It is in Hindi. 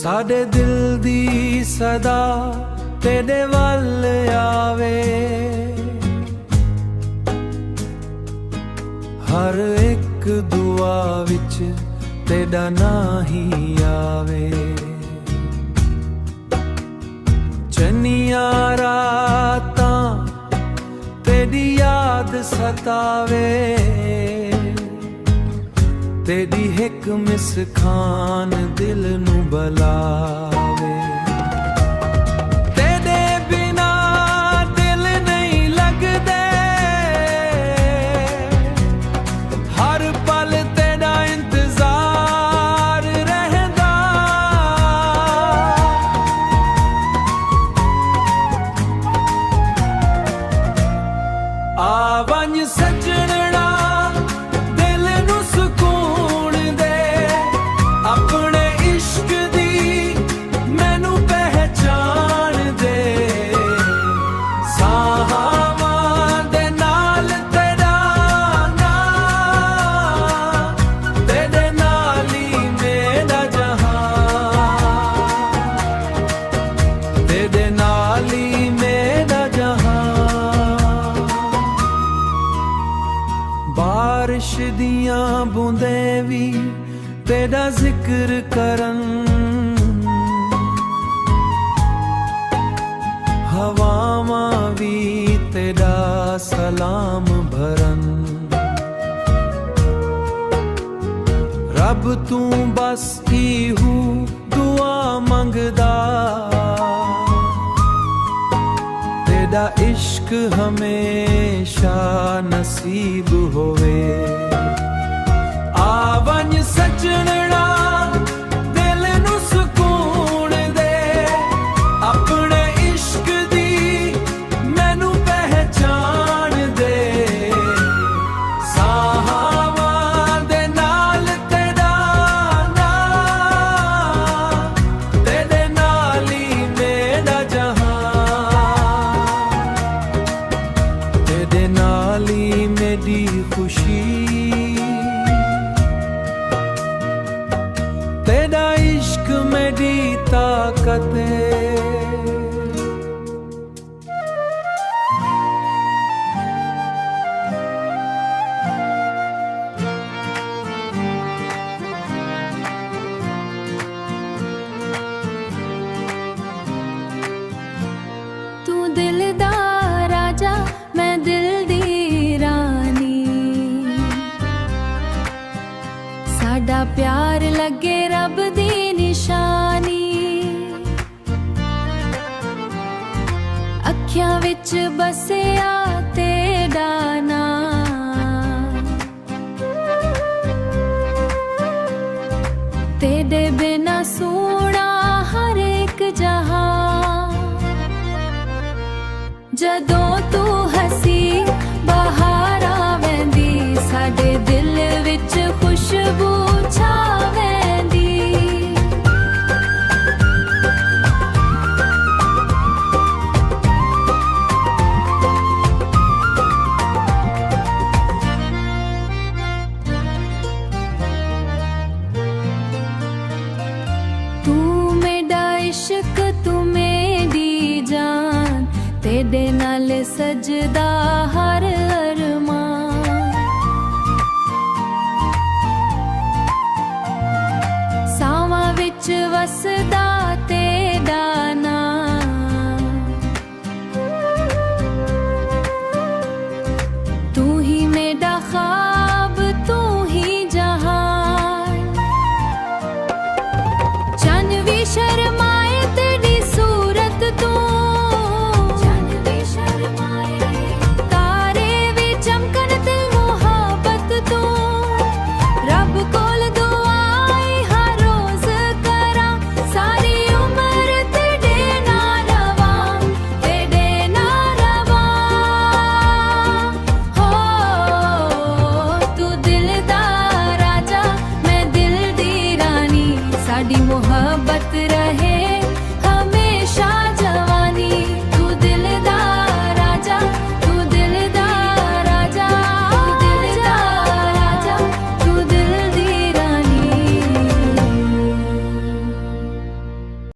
साडे दिल दी सदा तेरे वल आवे, हर एक दुआ विच तेरा ना ही आवे। चनिया रातां तेरी याद सतावे, तेरी हिक मुस्कान दिल नू बलावे। तेरे बिना दिल नहीं लगदे, हर पल तेरा इंतजार रहंदा। आवन सजणा दिल नू सुकून दे, अपने इश्क दी मैनू पहचान दे। साहावां दे नाल तेरा नाम, तेरे नाल ही मेरा जहां, तेरे नाल ही मेरा जहां। बारिश दियां बूंदें भी तेरा जिक्र करन, हवावां भी तेरा सलाम भरन। रब तू बस इहू दुआ मंगदा, तेरा इश्क हमेशा नसीब होवे। आवन सजणा दिल नू सुकून दे, अपने इश्क दी मैनू पहचान दे। साहावां दे नाल तेरा नाम, तेरे नाल ही मेरा जहां, तेरे नाल ही मेरी खुशी। तेरा इश्क मेरी ताकत है। तू दिल दा राजा मैं दिल दी रानी, साडा प्यार लगे रब दी निशानी। अखियां विच बसिया तेरा नाम, तेरे बिना सोना हर एक जहां। जदों तू हसी बहार आवेंदी, साडे दिल विच खुशबू छावेंदी। तू मेरा इश्क तू मेरी जान, तेरे नाल सजदा हर